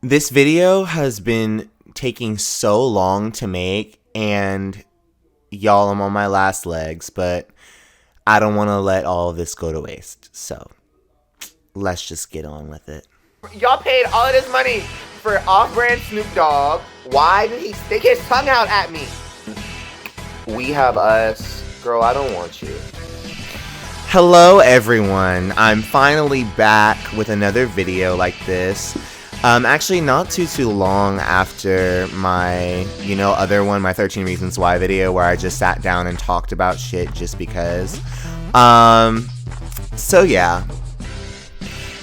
This video has been taking so long to make, and y'all, I'm on my last legs, but I don't want to let all of this go to waste. So let's just get on with it. Y'all paid all of this money for off-brand Snoop Dogg. Why did he stick his tongue out at me? We have us. Girl, I don't want you. Hello everyone, I'm finally back with another video like this. Actually not too long after my, other one, my 13 Reasons Why video, where I just sat down and talked about shit just because. So yeah.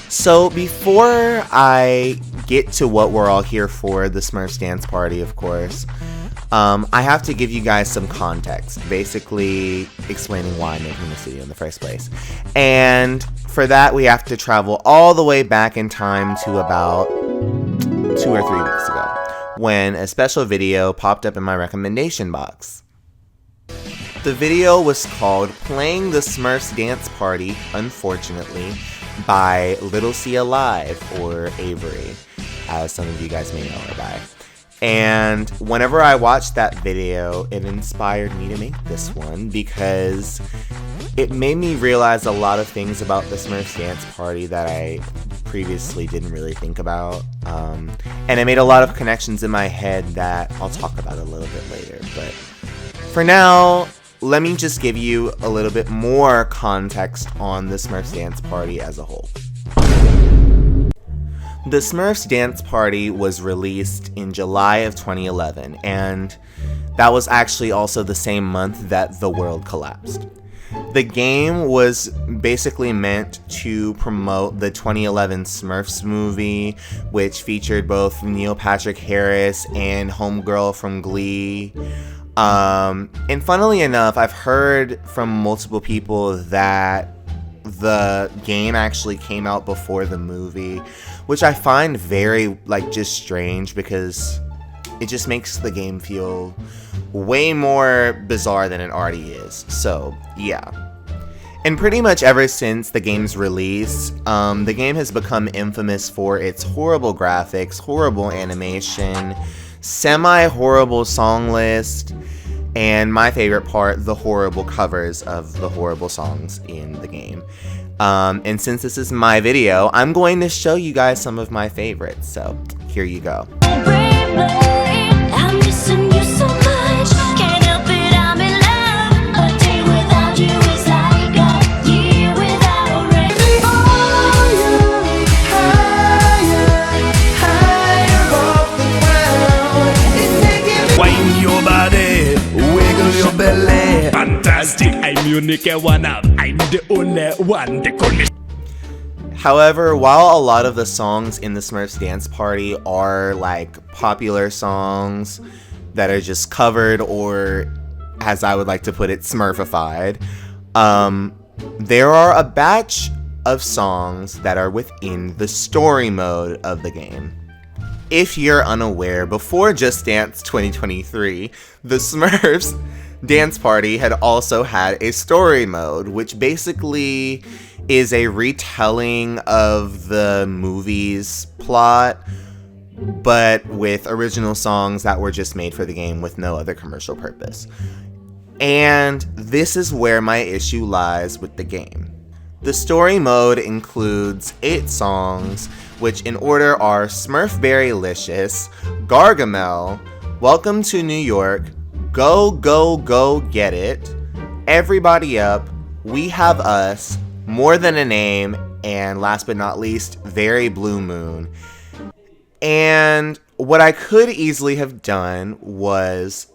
So before I get to what we're all here for, the Smurfs Dance Party, of course, I have to give you guys some context, basically explaining why I'm making this video in the first place. And for that, we have to travel all the way back in time to about 2 or 3 weeks ago, when a special video popped up in my recommendation box. The video was called Playing the Smurfs Dance Party, unfortunately, by Little C Alive, or Avery, as some of you guys may know her by. And whenever I watched that video, it inspired me to make this one because it made me realize a lot of things about the Smurfs Dance Party that I previously didn't really think about. And it made a lot of connections in my head that I'll talk about a little bit later. But for now, let me just give you a little bit more context on the Smurfs Dance Party as a whole. The Smurfs Dance Party was released in July of 2011, and that was actually also the same month that the world collapsed. The game was basically meant to promote the 2011 Smurfs movie, which featured both Neil Patrick Harris and Homegirl from Glee. And funnily enough, I've heard from multiple people that the game actually came out before the movie, which I find very, just strange because it just makes the game feel way more bizarre than it already is. So, yeah. And pretty much ever since the game's release, the game has become infamous for its horrible graphics, horrible animation, semi-horrible song list, and my favorite part, the horrible covers of the horrible songs in the game. And since this is my video, I'm going to show you guys some of my favorites, so here you go. Fantastic, I'm unique, I'm the only one. However, while a lot of the songs in the Smurfs Dance Party are popular songs that are just covered or, as I would like to put it, Smurfified, there are a batch of songs that are within the story mode of the game. If you're unaware, before Just Dance 2023, the Smurfs Dance Party had also had a story mode, which basically is a retelling of the movie's plot, but with original songs that were just made for the game with no other commercial purpose. And this is where my issue lies with the game. The story mode includes 8 songs, which in order are Smurfberry-licious, Gargamel, Welcome to New York, Go, Go, Go, Get It, Everybody Up, We Have Us, More Than a Name, and last but not least, Very Blue Moon. And what I could easily have done was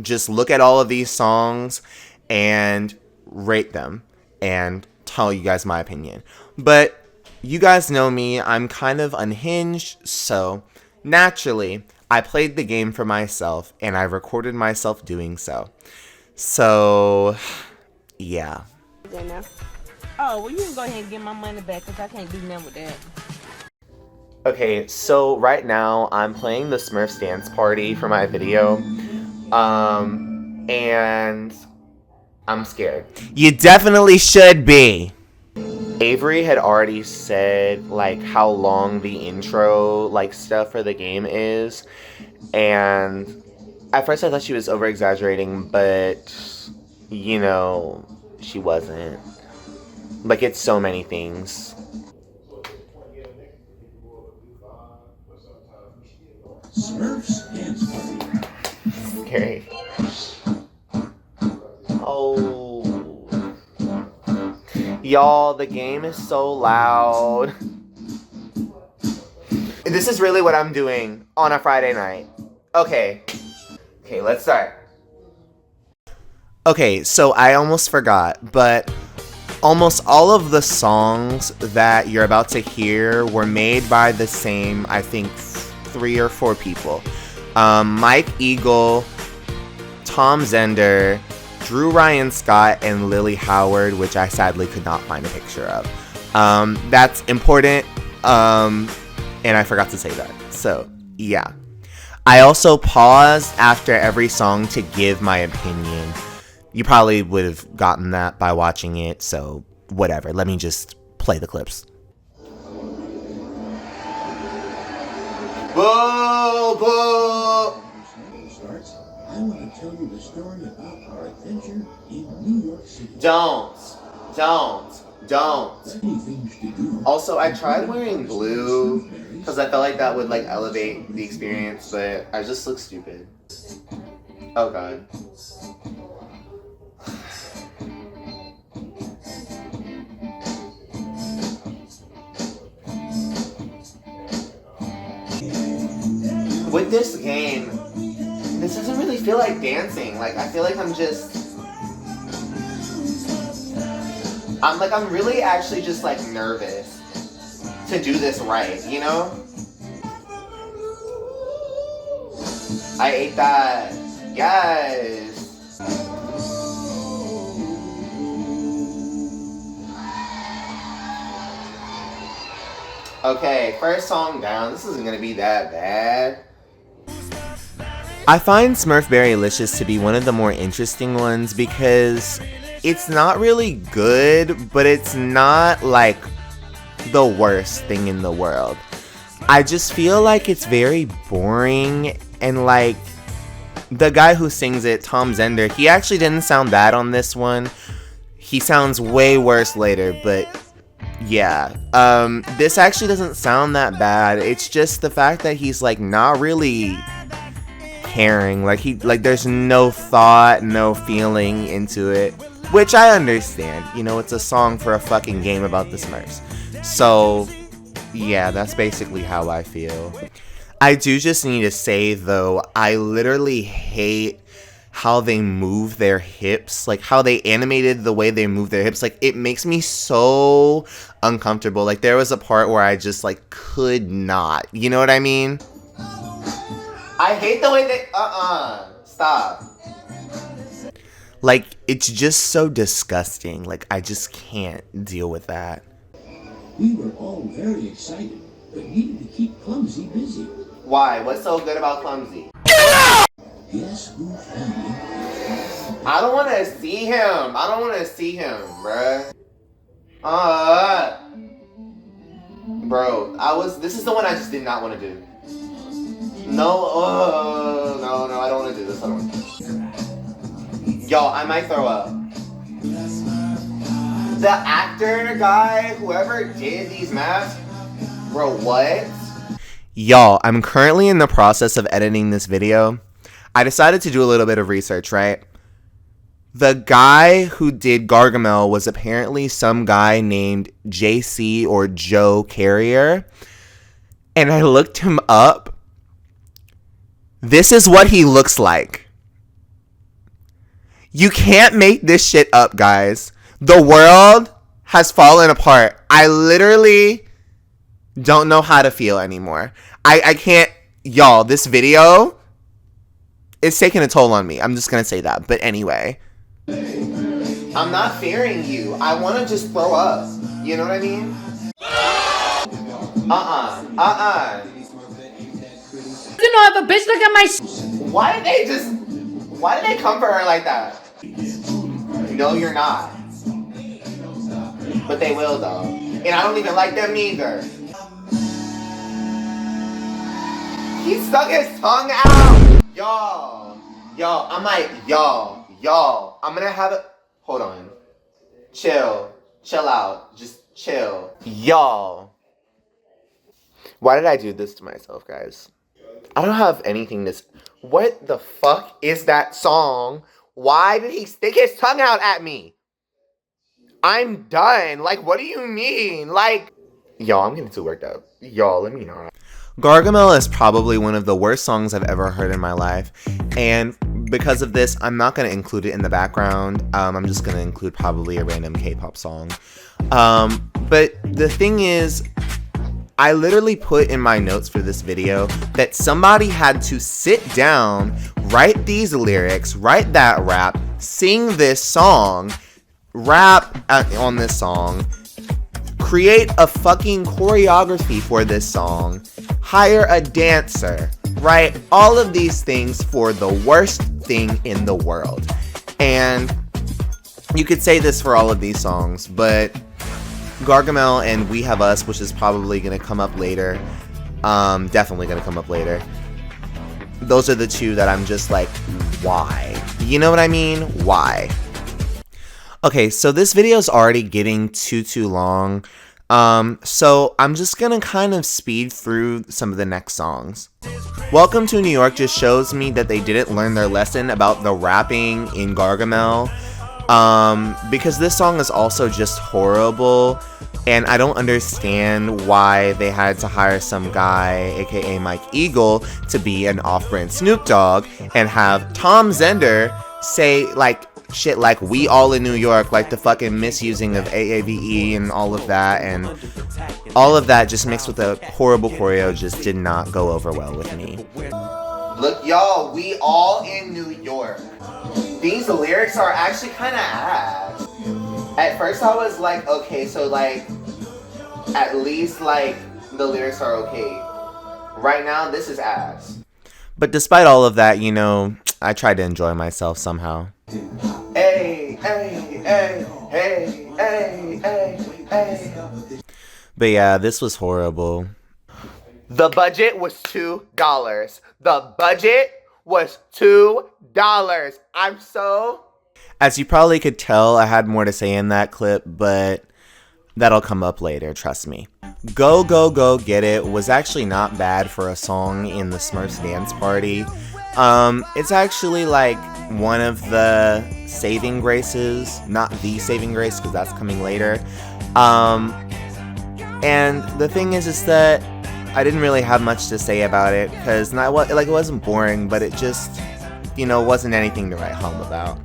just look at all of these songs and rate them and tell you guys my opinion. But you guys know me, I'm kind of unhinged, so naturally, I played the game for myself, and I recorded myself doing so. So, yeah. Oh, well, you can go ahead and get my money back, because I can't do nothing with that. Okay, so right now, I'm playing the Smurfs Dance Party for my video, and I'm scared. You definitely should be. Avery had already said like how long the intro like stuff for the game is, and at first I thought she was over exaggerating, but you know, she wasn't. Like, it's so many things. Smurfs Dance Party. Scary. Oh. Y'all, the game is so loud. This is really what I'm doing on a Friday night. Okay. Okay, let's start. Okay, so I almost forgot, but almost all of the songs that you're about to hear were made by the same, I think, 3 or 4 people. Mike Eagle, Tom Zender, Drew Ryan Scott, and Lily Howard, which I sadly could not find a picture of. That's important, and I forgot to say that. So, yeah. I also pause after every song to give my opinion. You probably would have gotten that by watching it, so whatever. Let me just play the clips. Boo! Boo! Starts. I want to tell you the story about our adventure in New York City. Don't. Many things to do. Also, I tried wearing blue because I felt like that would like elevate the experience, but I just look stupid. Oh god. With this game, this doesn't really feel like dancing. Like, I feel like I'm really actually just like nervous to do this right, you know? I ate that. Yes. Okay, first song down. This isn't gonna be that bad. I find Smurfberrylicious to be one of the more interesting ones because it's not really good, but it's not like the worst thing in the world. I just feel like it's very boring, and like the guy who sings it, Tom Zender, he actually didn't sound bad on this one. He sounds way worse later, but yeah. This actually doesn't sound that bad. It's just the fact that he's like not really caring. Like there's no thought, no feeling into it, which I understand. You know, it's a song for a fucking game about the Smurfs. So yeah, that's basically how I feel. I do just need to say though, I literally hate how they move their hips, like how they animated the way they move their hips. Like, it makes me so uncomfortable. Like, there was a part where I just like could not, you know what I mean? I hate the way they stop. Like, it's just so disgusting. Like, I just can't deal with that. We were all very excited, but needed to keep Clumsy busy. Why? What's so good about Clumsy? Guess who found him? I don't want to see him. Bruh. Bro, this is the one I just did not want to do. No, no, I don't want to do this. I don't want to do this. Yo, I might throw up. The actor guy, whoever did these masks, bro, what? Y'all, I'm currently in the process of editing this video. I decided to do a little bit of research, right? The guy who did Gargamel was apparently some guy named JC or Joe Carrier. And I looked him up. This is what he looks like. You can't make this shit up, guys. The world has fallen apart. I literally don't know how to feel anymore. I can't. Y'all, this video, it's taking a toll on me. I'm just going to say that. But anyway. I'm not fearing you. I want to just throw up. You know what I mean? You know, if a bitch look at my Why did they come for her like that? No, you're not. But they will though. And I don't even like them either. He stuck his tongue out! Y'all, I'm like, y'all. I'm gonna have it. Hold on. Chill out. Just chill. Y'all. Why did I do this to myself, guys? I don't have anything to... What the fuck is that song? Why did he stick his tongue out at me? I'm done. Like, what do you mean? Like... Y'all, I'm getting too worked up. Y'all, let me know. Gargamel is probably one of the worst songs I've ever heard in my life, and because of this, I'm not going to include it in the background. I'm just going to include probably a random K-pop song. But the thing is, I literally put in my notes for this video that somebody had to sit down, write these lyrics, write that rap, sing this song, rap on this song, create a fucking choreography for this song, hire a dancer, right? All of these things for the worst thing in the world. And you could say this for all of these songs, but Gargamel and We Have Us, which is probably going to come up later, definitely going to come up later, those are the two that I'm just like, why? You know what I mean? Why? Okay, so this video is already getting too long. So I'm just gonna kind of speed through some of the next songs. Welcome to New York just shows me that they didn't learn their lesson about the rapping in Gargamel. Because this song is also just horrible, and I don't understand why they had to hire some guy, aka Mike Eagle, to be an off-brand Snoop Dogg, and have Tom Zender say, like, shit like "we all in New York," like the fucking misusing of AAVE and all of that, and all of that just mixed with a horrible choreo just did not go over well with me. Look, y'all, we all in New York. These lyrics are actually kind of ass. At first I was like, okay, so like, at least like, the lyrics are okay. Right now, this is ass. But despite all of that, you know, I tried to enjoy myself somehow. Hey. But yeah, this was horrible. The budget was $2. The budget was $2. I'm so... As you probably could tell, I had more to say in that clip, but that'll come up later, trust me. Go, Go, Go, Get It was actually not bad for a song in the Smurfs Dance Party. It's actually like one of the saving graces, not the saving grace because that's coming later. And the thing is that I didn't really have much to say about it because it wasn't boring, but it just, you know, wasn't anything to write home about.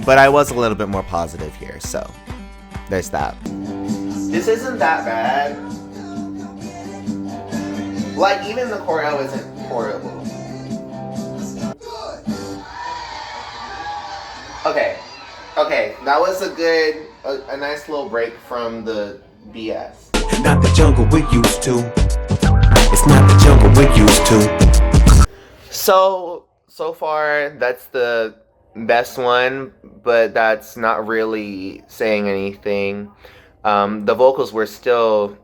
But I was a little bit more positive here, so there's that. This isn't that bad. Like, even the choreo isn't horrible. Okay, that was a nice little break from the BS. Not the jungle we're used to. It's not the jungle we're used to. So far, that's the best one, but that's not really saying anything. The vocals were still...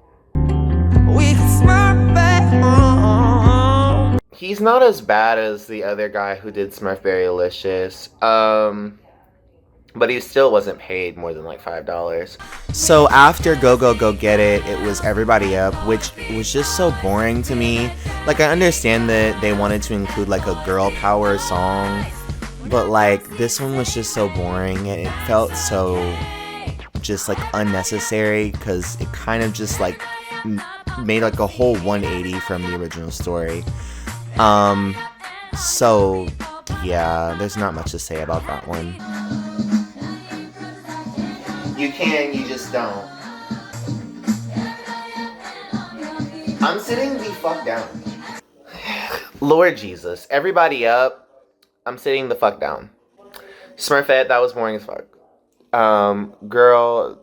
He's not as bad as the other guy who did Smurfberrylicious. But he still wasn't paid more than like $5. So after Go Go Go Get It, it was Everybody Up, which was just so boring to me. Like, I understand that they wanted to include like a girl power song, but like this one was just so boring and it felt so just like unnecessary because it kind of just like made like a whole 180 from the original story. So yeah, there's not much to say about that one. You can, you just don't. I'm sitting the fuck down. Lord Jesus, Everybody Up. I'm sitting the fuck down. Smurfette, that was boring as fuck. Girl.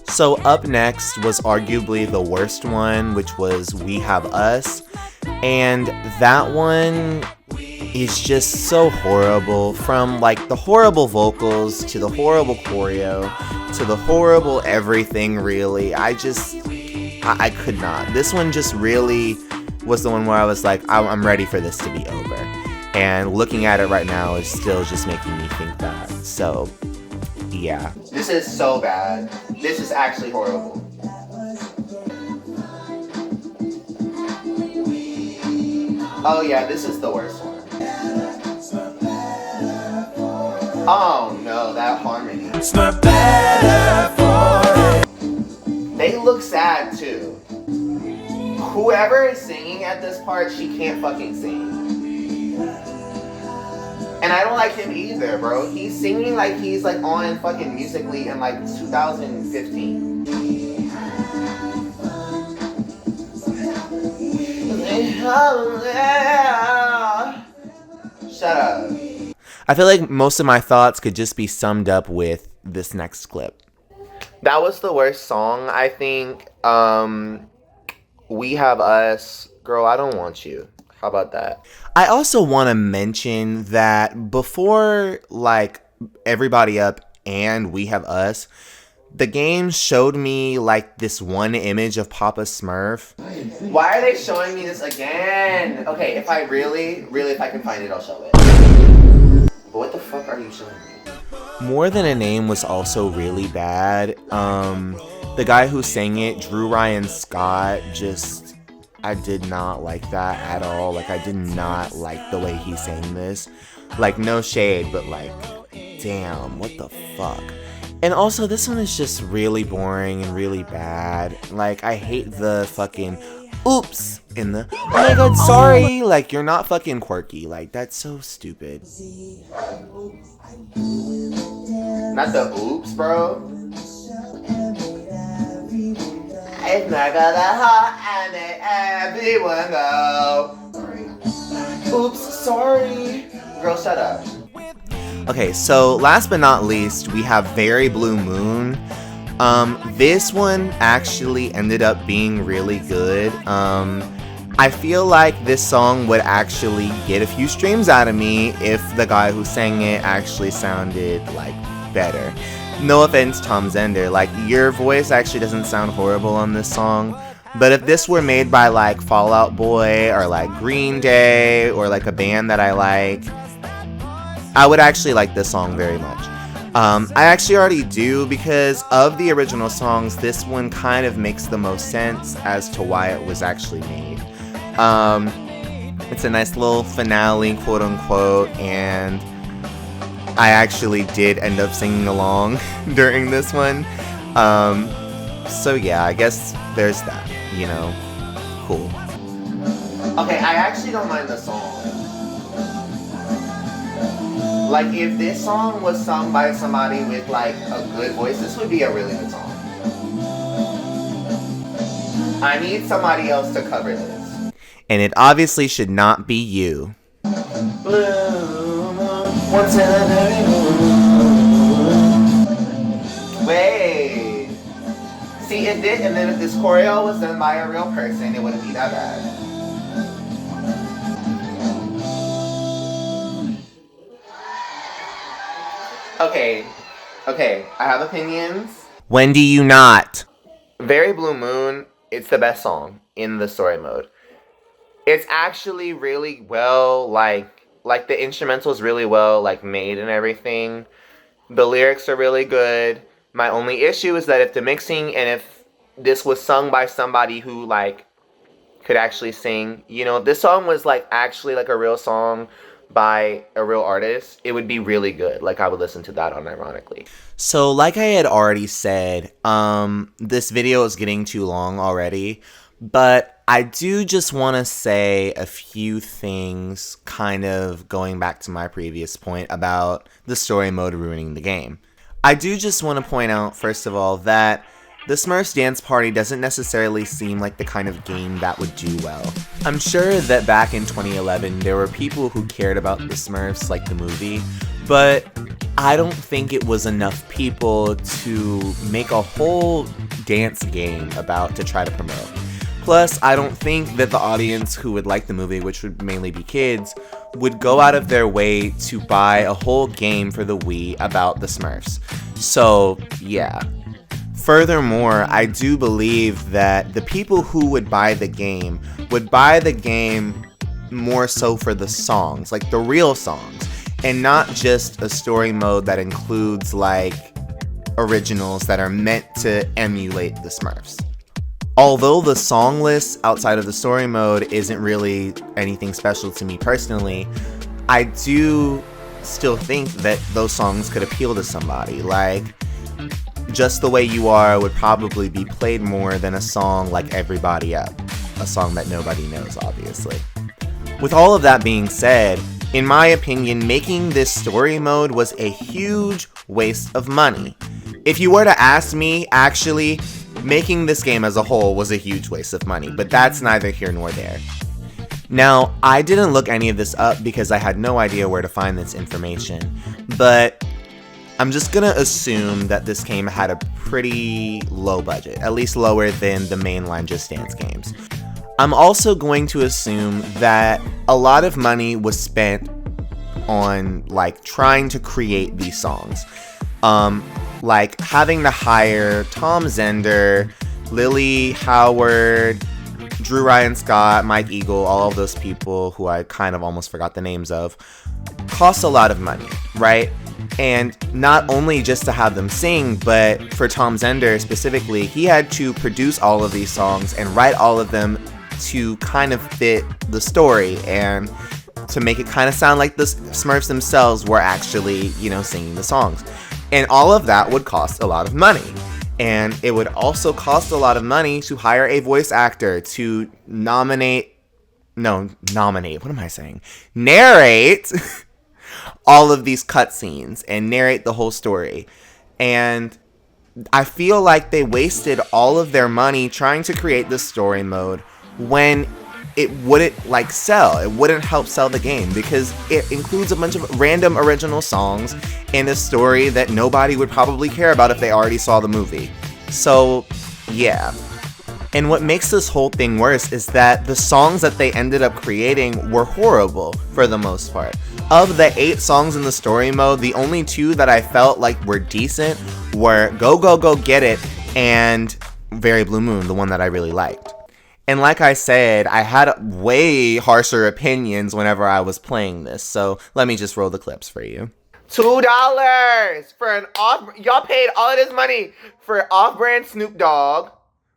So up next was arguably the worst one, which was We Have Us. And that one, is just so horrible. From like the horrible vocals to the horrible choreo to the horrible everything, really. I could not. This one just really was the one where I was like, I'm ready for this to be over. And looking at it right now is still just making me think that. So, yeah. This is so bad. This is actually horrible. Oh yeah, this is the worst one. Oh no, that harmony. They look sad too. Whoever is singing at this part, she can't fucking sing. And I don't like him either, bro. He's singing like he's like on fucking Musically in like 2015. Shut up. I feel like most of my thoughts could just be summed up with this next clip. That was the worst song, I think. We Have Us. Girl, I don't want you. How about that? I also want to mention that before, like, Everybody Up and We Have Us, the game showed me, like, this one image of Papa Smurf. Why are they showing me this again? Okay, if I really, if I can find it, I'll show it. But what the fuck are you showing me? More Than a Name was also really bad. The guy who sang it, Drew Ryan Scott, just... I did not like that at all. Like, I did not like the way he sang this. Like, no shade, but like, damn, what the fuck? And also, this one is just really boring and really bad. Like, I hate the fucking oops in the, oh my god, sorry. Like, you're not fucking quirky. Like, that's so stupid. Not the oops, bro. It's not gonna hurt and make everyone go. Oops, sorry. Girl, shut up. Okay, so last but not least, we have Very Blue Moon. This one actually ended up being really good. I feel like this song would actually get a few streams out of me if the guy who sang it actually sounded, like, better. No offense, Tom Zender, like, your voice actually doesn't sound horrible on this song, but if this were made by, like, Fall Out Boy or, like, Green Day or, like, a band that I like, I would actually like this song very much. I actually already do, because of the original songs, this one kind of makes the most sense as to why it was actually made. It's a nice little finale, quote-unquote, and I actually did end up singing along during this one. So yeah, I guess there's that, you know. Cool. Okay, I actually don't mind the song. Like, if this song was sung by somebody with, like, a good voice, this would be a really good song. I need somebody else to cover this. And it obviously should not be you. Once in a very wait. See, it did, and then if this choreo was done by a real person, it wouldn't be that bad. Okay, I have opinions. When do you not? Very Blue Moon, it's the best song in the story mode. It's actually really well, like the instrumental's really well, like, made and everything. The lyrics are really good. My only issue is that if the mixing, and if this was sung by somebody who, like, could actually sing, you know, if this song was, like, actually, like, a real song by a real artist, it would be really good. Like, I would listen to that unironically. So, like I had already said, this video is getting too long already, but I do just want to say a few things, kind of going back to my previous point about the story mode ruining the game. I do just want to point out, first of all, that the Smurfs Dance Party doesn't necessarily seem like the kind of game that would do well. I'm sure that back in 2011, there were people who cared about the Smurfs, like the movie, but I don't think it was enough people to make a whole dance game about to try to promote. Plus, I don't think that the audience who would like the movie, which would mainly be kids, would go out of their way to buy a whole game for the Wii about the Smurfs. So, yeah. Furthermore, I do believe that the people who would buy the game more so for the songs, like the real songs, and not just a story mode that includes like originals that are meant to emulate the Smurfs. Although the song list outside of the story mode isn't really anything special to me personally, I do still think that those songs could appeal to somebody. Like, Just the Way You Are would probably be played more than a song like Everybody Up, a song that nobody knows, obviously. With all of that being said, in my opinion, making this story mode was a huge waste of money. If you were to ask me, actually, making this game as a whole was a huge waste of money, but that's neither here nor there. Now, I didn't look any of this up because I had no idea where to find this information, but I'm just gonna assume that this game had a pretty low budget, at least lower than the mainline Just Dance games. I'm also going to assume that a lot of money was spent on like trying to create these songs. Like having to hire Tom Zender, Lily Howard, Drew Ryan Scott, Mike Eagle, all of those people who I kind of almost forgot the names of, costs a lot of money, right? And not only just to have them sing, but for Tom Zender specifically, he had to produce all of these songs and write all of them to kind of fit the story and to make it kind of sound like the Smurfs themselves were actually, singing the songs. And all of that would cost a lot of money. And it would also cost a lot of money to hire a voice actor to narrate all of these cutscenes and narrate the whole story. And I feel like they wasted all of their money trying to create this story mode when it wouldn't sell. It wouldn't help sell the game because it includes a bunch of random original songs and a story that nobody would probably care about if they already saw the movie. So, yeah. And what makes this whole thing worse is that the songs that they ended up creating were horrible for the most part. Of the 8 songs in the story mode, the only 2 that I felt like were decent were Go Go Go Get It and Very Blue Moon, the one that I really liked. And like I said, I had way harsher opinions whenever I was playing this, so let me just roll the clips for you. $2 for an y'all paid all of this money for off-brand Snoop Dogg,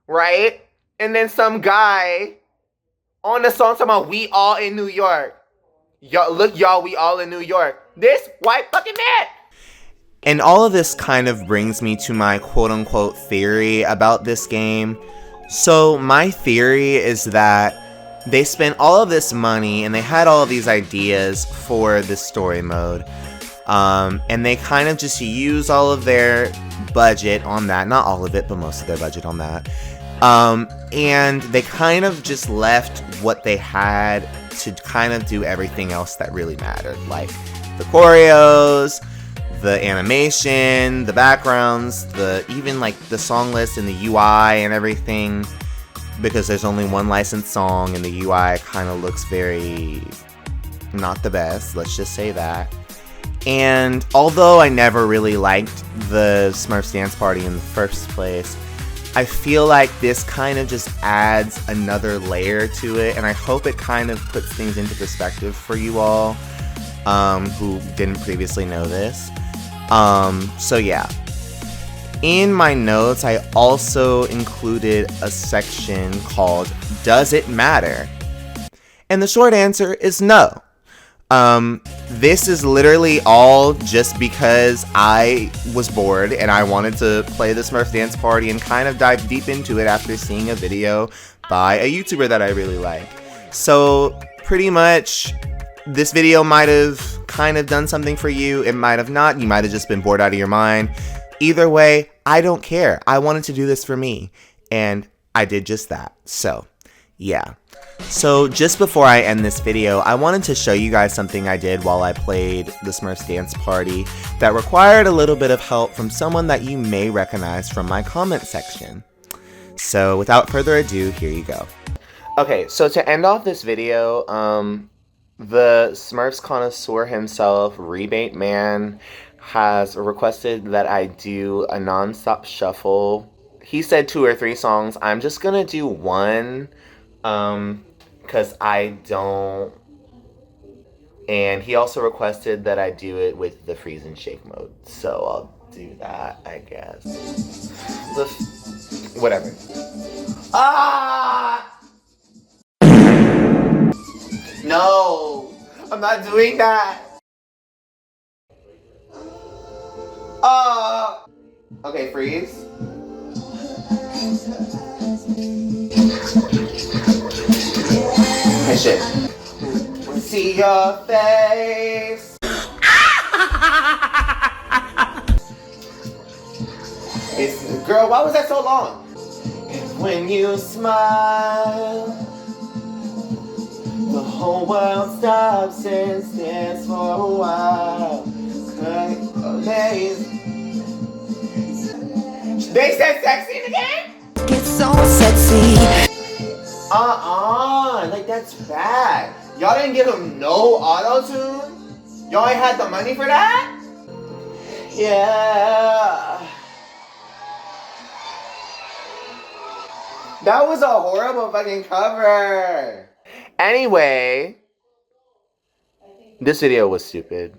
right? And then some guy on the song talking about we all in New York. Y'all, we all in New York. This white fucking man. And all of this kind of brings me to my quote-unquote theory about this game. So my theory is that they spent all of this money and they had all of these ideas for this story mode. And they kind of just use all of their budget on that. Not all of it, but most of their budget on that. And they kind of just left what they had to kind of do everything else that really mattered. Like the choreos, the animation, the backgrounds, even like the song list and the UI and everything, because there's only one licensed song and the UI kind of looks very not the best, let's just say that. And although I never really liked the Smurfs Dance Party in the first place, I feel like this kind of just adds another layer to it, and I hope it kind of puts things into perspective for you all who didn't previously know this. So yeah. In my notes, I also included a section called Does It Matter? And the short answer is no. This is literally all just because I was bored and I wanted to play the Smurfs Dance Party and kind of dive deep into it after seeing a video by a YouTuber that I really like. So pretty much this video might have kind of done something for you. It might have not. You might have just been bored out of your mind. Either way, I don't care. I wanted to do this for me, and I did just that. So, yeah. So, just before I end this video, I wanted to show you guys something I did while I played the Smurfs Dance Party that required a little bit of help from someone that you may recognize from my comment section. So without further ado, here you go. Okay, so to end off this video, the Smurfs connoisseur himself, Rebate Man, has requested that I do a non-stop shuffle. He said 2 or 3 songs. I'm just gonna do one, because I don't. And he also requested that I do it with the freeze and shake mode. So I'll do that, I guess. Whatever. Ah! No! I'm not doing that! Okay, freeze. Hey, shit. See your face. Girl, why was that so long? When you smile, the whole world stops and stares for a while. They said sexy in the game? Get so sexy. Like that's bad. Y'all didn't give him no auto-tune? Y'all ain't had the money for that? Yeah. That was a horrible fucking cover. Anyway, this video was stupid.